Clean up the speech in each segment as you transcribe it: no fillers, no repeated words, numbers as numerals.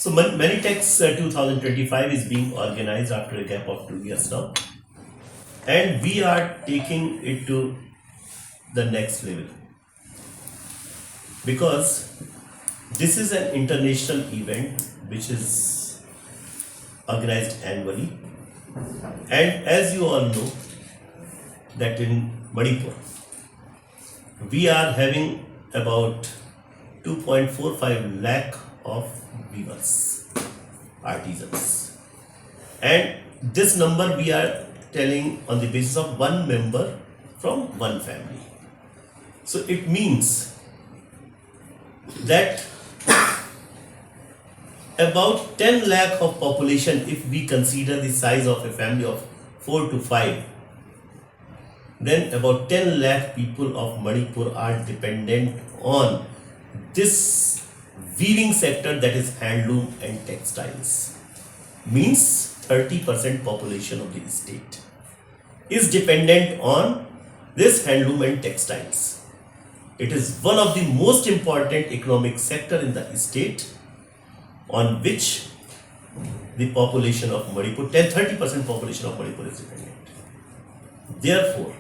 So MANITEX 2025 is being organized after a gap of 2 years now, and we are taking it to the next level because this is an international event which is organized annually, and as you all know that in Manipur we are having about 2.45 lakh of weavers, artisans, and this number we are telling on the basis of one member from one family. So it means that about 10 lakh of population, if we consider the size of a family of 4 to 5, then about 10 lakh people of Manipur are dependent on this weaving sector, that is handloom and textiles. Means 30% population of the state is dependent on this handloom and textiles. It is one of the most important economic sector in the state on which the population of Manipur, 30% population of Manipur is dependent. Therefore,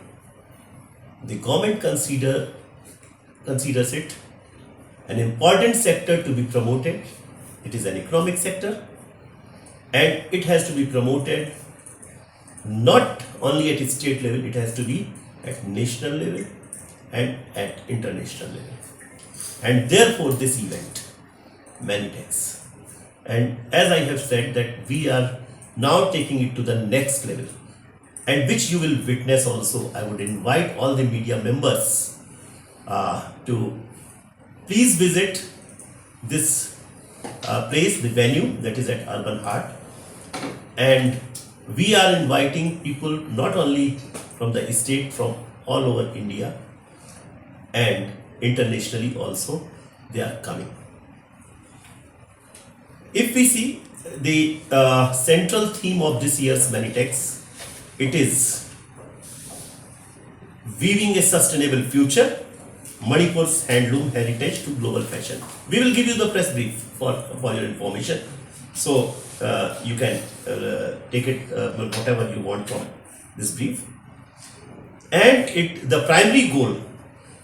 the government considers it an important sector to be promoted. It is an economic sector and it has to be promoted not only at state level, it has to be at national level and at international level. And therefore this event, MANITEX, and as I have said that we are now taking it to the next level, and which you will witness also. I would invite all the media members to please visit this place, the venue that is at Urban Heart, and we are inviting people not only from the state, from all over India and internationally also they are coming. If we see the central theme of this year's MANITEX, it is weaving a sustainable future, Manipur's handloom heritage to global fashion. We will give you the press brief for your information, so you can take it whatever you want from this brief. And the primary goal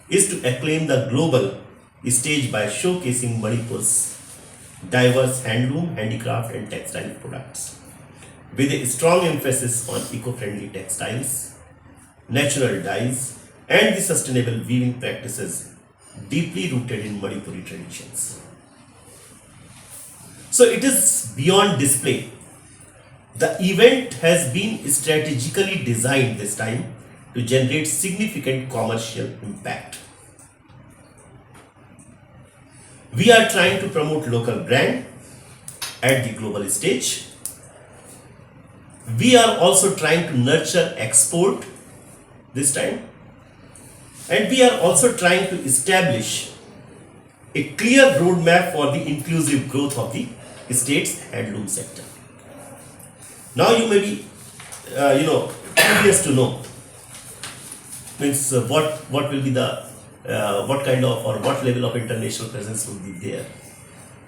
is to acclaim the global stage by showcasing Manipur's diverse handloom, handicraft and textile products, with a strong emphasis on eco-friendly textiles, natural dyes and the sustainable weaving practices deeply rooted in Manipuri traditions. So it is beyond display. The event has been strategically designed this time to generate significant commercial impact. We are trying to promote local brand at the global stage. We are also trying to nurture export this time, and we are also trying to establish a clear roadmap for the inclusive growth of the state's handloom sector. Now you may be curious to know means what will be the what kind of or what level of international presence will be there.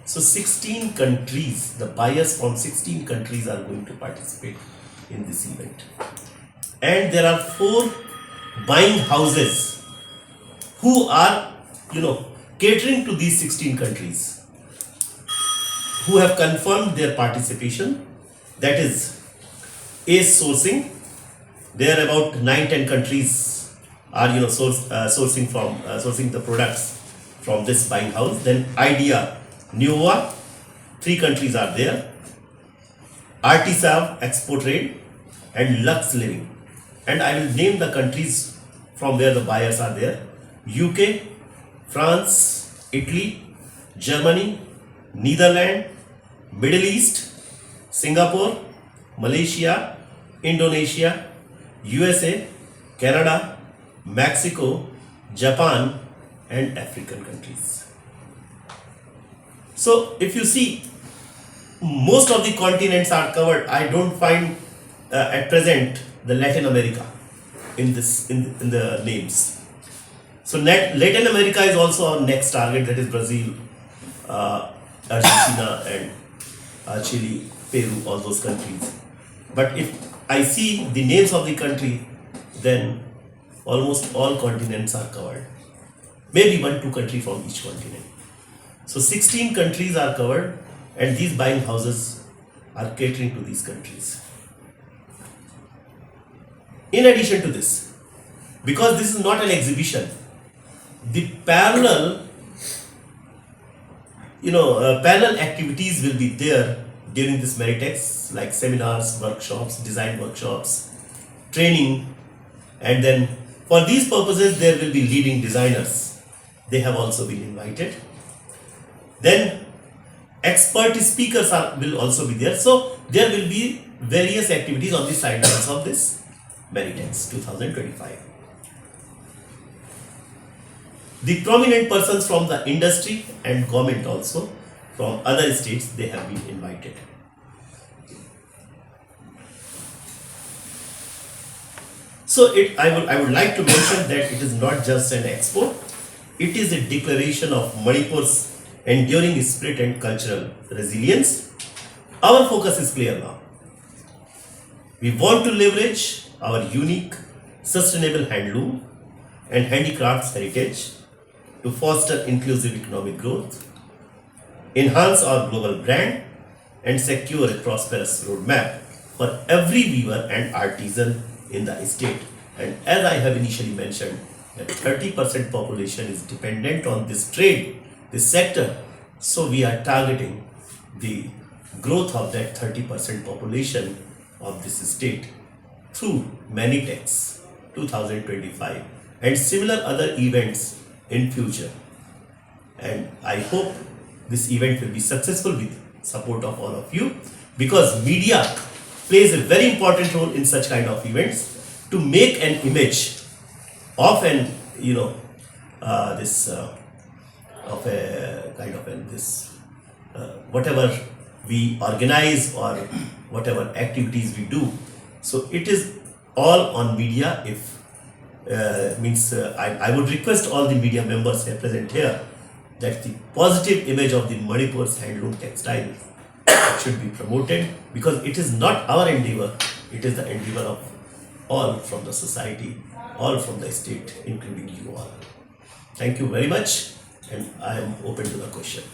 So 16 countries, the buyers from 16 countries are going to participate in this event, and there are 4 buying houses who are catering to these 16 countries, who have confirmed their participation. That is Ace Sourcing. There are about 9-10 countries are sourcing the products from this buying house. Then Idea Nova, 3 countries are there. Artisav Export Trade and Lux Living, and I will name the countries from where the buyers are there: UK, France, Italy, Germany, Netherlands, Middle East, Singapore, Malaysia, Indonesia, USA, Canada, Mexico, Japan and African countries. So if you see, most of the continents are covered. I don't find at present the Latin America in the names. So Latin America is also our next target, that is Brazil, Argentina and Chile, Peru, all those countries. But if I see the names of the country, then almost all continents are covered. Maybe 1-2 countries from each continent. So 16 countries are covered, and these buying houses are catering to these countries. In addition to this, because this is not an exhibition, the parallel activities will be there during this MANITEX, like seminars, workshops, design workshops, training, and then for these purposes there will be leading designers. They have also been invited. Then expert speakers will also be there. So there will be various activities on the sidelines of this MANITEX 2025. The prominent persons from the industry and government also from other states, they have been invited. So I would like to mention that it is not just an expo, it is a declaration of Manipur's enduring spirit and cultural resilience. Our focus is clear now. We want to leverage our unique, sustainable handloom and handicrafts heritage to foster inclusive economic growth, enhance our global brand, and secure a prosperous roadmap for every weaver and artisan in the state. And as I have initially mentioned, that 30% population is dependent on this trade, this sector. So we are targeting the growth of that 30% population of this state through MANITEX 2025 and similar other events in future. And I hope this event will be successful with support of all of you, because media plays a very important role in such kind of events to make an image of an whatever we organize or whatever activities we do. So it is all on media. If I would request all the media members here present here that the positive image of the Manipur's handloom textile should be promoted, because it is not our endeavor, it is the endeavor of all from the society, all from the state, including you all. Thank you very much, and I am open to the question.